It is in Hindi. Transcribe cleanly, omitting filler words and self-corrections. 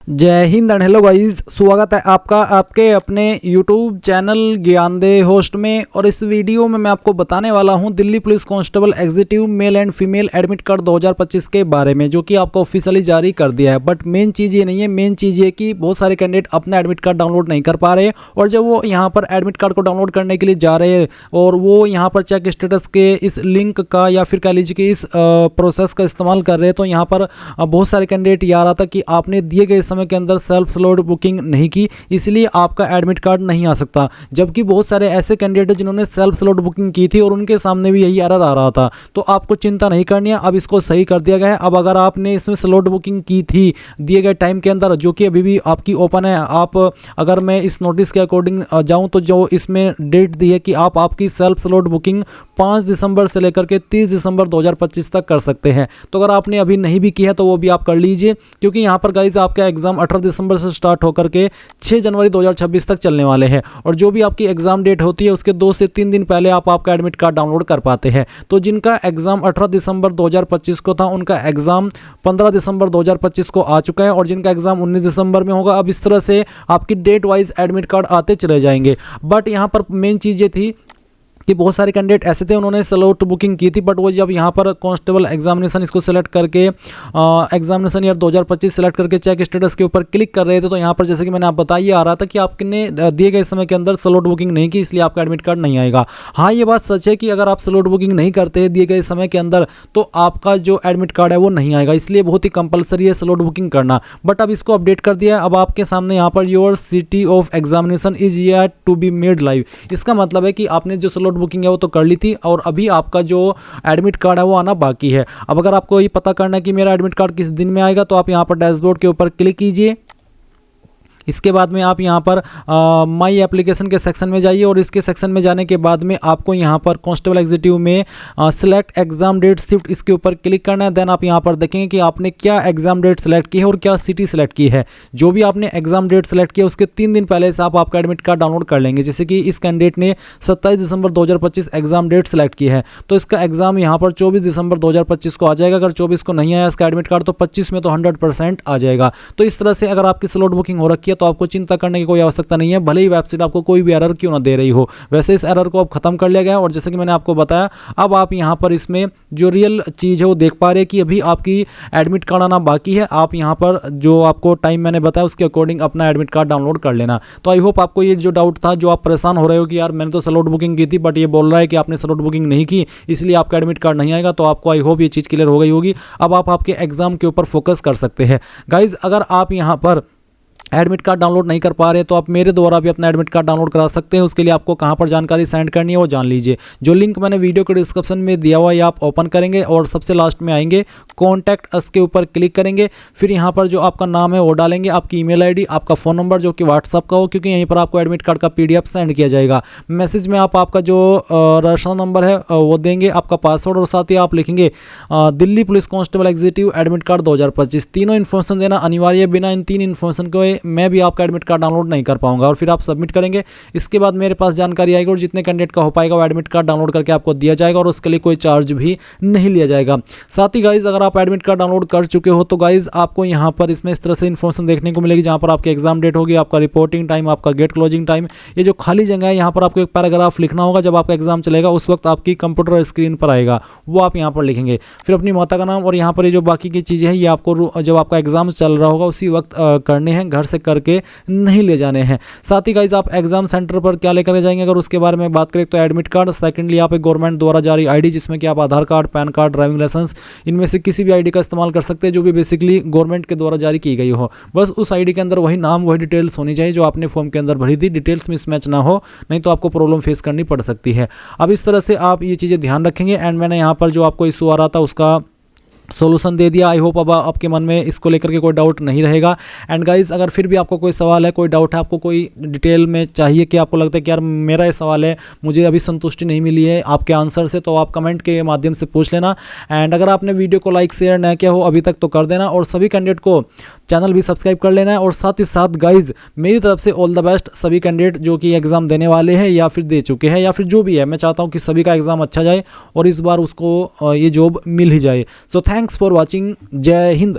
जय हिंद एंड हेलो गाइस, स्वागत है आपका आपके अपने YouTube चैनल ज्ञानदे होस्ट में। और इस वीडियो में मैं आपको बताने वाला हूं Delhi police constable executive male and female admit card 2025 के बारे में, जो कि आपको ऑफिशियली जारी कर दिया है। बट मेन चीज़ ये नहीं है, मेन चीज़ ये कि बहुत सारे कैंडिडेट अपना एडमिट कार्ड डाउनलोड नहीं कर पा रहे, और जब वो यहाँ पर एडमिट कार्ड को डाउनलोड करने के लिए जा रहे हैं और वो यहाँ पर चेक स्टेटस के इस लिंक का या फिर कह लीजिए कि इस प्रोसेस का इस्तेमाल कर रहे हैं, तो यहाँ पर बहुत सारे कैंडिडेट ये आ रहा था कि आपने दिए गए समय के अंदर सेल्फ स्लॉट बुकिंग नहीं की, इसलिए आपका एडमिट कार्ड नहीं आ सकता। जबकि बहुत सारे ऐसे कैंडिडेट हैं जिन्होंने सेल्फ स्लॉट बुकिंग की थी और उनके सामने भी यही एरर आ रहा था। तो आपको चिंता नहीं करनी है, अब इसको सही कर दिया गया है। अब अगर आपने इसमें स्लॉट बुकिंग की थी दिए गए टाइम के अंदर, जो कि अभी भी आपकी ओपन है, आप अगर मैं इस नोटिस के अकॉर्डिंग जाऊं तो जो इसमें डेट दी है कि आप आपकी सेल्फ स्लॉट बुकिंग 5 दिसंबर से लेकर के 30 दिसंबर 2025 तक कर सकते हैं। तो अगर आपने अभी नहीं भी की है तो वो भी आप कर लीजिए, क्योंकि यहाँ पर गाइज आपका एग्जाम 18 दिसंबर से स्टार्ट होकर के 6 जनवरी 2026 तक चलने वाले हैं। और जो भी आपकी एग्जाम डेट होती है उसके 2 से 3 दिन पहले आप आपका एडमिट कार्ड डाउनलोड कर पाते हैं। तो जिनका एग्जाम 18 दिसंबर 2025 को था, उनका एग्जाम 15 दिसंबर 2025 को आ चुका है, और जिनका एग्जाम 19 दिसंबर में होगा। अब इस तरह से आपकी डेट वाइज एडमिट कार्ड आते चले जाएंगे। बट यहाँ पर मेन चीज़ ये थी कि बहुत सारे कैंडिडेट ऐसे थे, उन्होंने स्लॉट बुकिंग की थी, बट वो जब यहाँ पर कांस्टेबल एग्जामिनेशन इसको सेलेक्ट करके एग्जामिनेशन ईयर 2025 सेलेक्ट करके चेक स्टेटस के ऊपर क्लिक कर रहे थे, तो यहाँ पर जैसे कि मैंने आप बताया आ रहा था कि आपने दिए गए समय के अंदर स्लॉट बुकिंग नहीं की, इसलिए आपका एडमिट कार्ड नहीं आएगा। हाँ, ये बात सच है कि अगर आप स्लॉट बुकिंग नहीं करते दिए गए समय के अंदर तो आपका जो एडमिट कार्ड है वो नहीं आएगा, इसलिए बहुत ही कंपलसरी है स्लॉट बुकिंग करना। बट अब इसको अपडेट कर दिया है। अब आपके सामने यहाँ पर your city of examination is yet to be made live. इसका मतलब है कि आपने जो स्लॉट बुकिंग है वो तो कर ली थी, और अभी आपका जो एडमिट कार्ड है वो आना बाकी है। अब अगर आपको ये पता करना है कि मेरा एडमिट कार्ड किस दिन में आएगा, तो आप यहाँ पर डैशबोर्ड के ऊपर क्लिक कीजिए। इसके बाद में आप यहाँ पर माई एप्लीकेशन के सेक्शन में जाइए, और इसके सेक्शन में जाने के बाद में आपको यहाँ पर कांस्टेबल एग्जीक्यूटिव में सिलेक्ट एग्जाम डेट शिफ्ट, इसके ऊपर क्लिक करना है। देन आप यहाँ पर देखेंगे कि आपने क्या एग्जाम डेट सेलेक्ट की है और क्या सिटी सेलेक्ट की है। जो भी आपने एग्जाम डेट सेलेक्ट किया उसके 3 दिन पहले से आप आपका एडमिट कार्ड डाउनलोड कर लेंगे। जैसे कि इस कैंडिडेट ने 27 दिसंबर 2025 एग्जाम डेट सेलेक्ट की है, तो इसका एग्जाम यहाँ पर 24 दिसंबर 2025 को आ जाएगा। अगर 24 को नहीं आया इसका एडमिट कार्ड, तो 25 में तो 100% आ जाएगा। तो इस तरह से अगर आपकी स्लॉट बुकिंग हो रखी है तो आपको चिंता करने की कोई आवश्यकता नहीं है, भले ही वेबसाइट आपको कोई भी एरर क्यों ना दे रही हो। वैसे इस एरर को अब खत्म कर लिया गया है, और जैसे कि मैंने आपको बताया, अब आप यहां पर इसमें जो रियल चीज़ है वो देख पा रहे हैं कि अभी आपकी एडमिट कार्ड आना बाकी है। आप यहां पर जो आपको टाइम मैंने बताया उसके अकॉर्डिंग अपना एडमिट कार्ड डाउनलोड कर लेना। तो आई होप आपको ये जो डाउट था, जो आप परेशान हो रहे हो कि यार मैंने तो स्लॉट बुकिंग की थी बट ये बोल रहा है कि आपने स्लॉट बुकिंग नहीं की इसलिए आपका एडमिट कार्ड नहीं आएगा, तो आपको आई होप ये चीज़ क्लियर हो गई होगी। अब आप आपके एग्जाम के ऊपर फोकस कर सकते हैं। गाइज, अगर आप यहाँ पर एडमिट कार्ड डाउनलोड नहीं कर पा रहे तो आप मेरे द्वारा भी अपना एडमिट कार्ड डाउनलोड करा सकते हैं। उसके लिए आपको कहां पर जानकारी सेंड करनी है वो जान लीजिए। जो लिंक मैंने वीडियो के डिस्क्रिप्शन में दिया हुआ है आप ओपन करेंगे, और सबसे लास्ट में आएंगे कॉन्टैक्ट अस के ऊपर क्लिक करेंगे। फिर यहां पर जो आपका नाम है वो डालेंगे, आपकी ईमेल आईडी, आपका फ़ोन नंबर जो कि व्हाट्सअप का हो, क्योंकि यहीं पर आपको एडमिट कार्ड का PDF सेंड किया जाएगा। मैसेज में आप आपका जो रजिस्ट्रेशन नंबर है वो देंगे, आपका पासवर्ड, और साथ ही आप लिखेंगे Delhi police constable executive admit card 2025। तीनों इन्फॉर्मेशन देना अनिवार्य है। बिना इन 3 इन्फॉर्मेशन के मैं भी आपका एडमिट कार्ड डाउनलोड नहीं कर पाऊंगा। और फिर आप सबमिट करेंगे, इसके बाद मेरे पास जानकारी आएगी, और जितने कैंडिडेट का हो पाएगा वो एडमिट कार्ड डाउनलोड करके आपको दिया जाएगा, और उसके लिए कोई चार्ज भी नहीं लिया जाएगा। साथ ही गाइज, अगर आप एडमिट कार्ड डाउनलोड कर चुके हो तो गाइज आपको यहाँ पर इसमें इस तरह से इन्फॉर्मेशन देखने को मिलेगी, जहाँ पर आपकी एग्जाम डेट होगी, आपका रिपोर्टिंग टाइम, आपका गेट क्लोजिंग टाइम। ये जो खाली जगह है यहाँ पर आपको एक पैराग्राफ लिखना होगा। जब आपका एग्जाम चलेगा उस वक्त आपकी कंप्यूटर स्क्रीन पर आएगा, वो आप यहाँ पर लिखेंगे। फिर अपनी माता का नाम, और यहाँ पर ये जो बाकी की चीज़ें हैं ये आपको जब आपका एग्जाम चल रहा होगा उसी वक्त करने हैं, घर से करके नहीं ले जाने हैं। साथ ही गाइज, आप एग्जाम सेंटर पर क्या लेकर जाएंगे अगर उसके बारे में बात करें तो एडमिट कार्ड। सेकंडली, आप एक गवर्नमेंट द्वारा जारी आईडी, जिसमें कि आप Aadhaar card, PAN card, driving licence, इनमें से किसी भी आईडी का इस्तेमाल कर सकते हैं जो भी बेसिकली गवर्नमेंट के द्वारा जारी की गई हो। बस उस आईडी के अंदर वही नाम, वही डिटेल्स होनी चाहिए जो आपने फॉर्म के अंदर भरी थी। डिटेल्स मिसमैच ना हो, नहीं तो आपको प्रॉब्लम फेस करनी पड़ सकती है। अब इस तरह से आप ये चीज़ें ध्यान रखेंगे। एंड मैंने यहाँ पर जो आपको इशू आ रहा था उसका सॉल्यूशन दे दिया। आई होप अब आपके मन में इसको लेकर के कोई डाउट नहीं रहेगा। एंड गाइज, अगर फिर भी आपको कोई सवाल है, कोई डाउट है, आपको कोई डिटेल में चाहिए कि आपको लगता है कि यार मेरा ये सवाल है, मुझे अभी संतुष्टि नहीं मिली है आपके आंसर से, तो आप कमेंट के माध्यम से पूछ लेना। एंड अगर आपने वीडियो को लाइक शेयर न किया हो अभी तक तो कर देना, और सभी कैंडिडेट को चैनल भी सब्सक्राइब कर लेना है। और साथ ही साथ गाइज, मेरी तरफ से ऑल द बेस्ट सभी कैंडिडेट जो कि एग्ज़ाम देने वाले हैं या फिर दे चुके हैं या फिर जो भी है। मैं चाहता हूँ कि सभी का एग्ज़ाम अच्छा जाए और इस बार उसको ये जॉब मिल ही जाए। So thanks for watching. जय हिंद।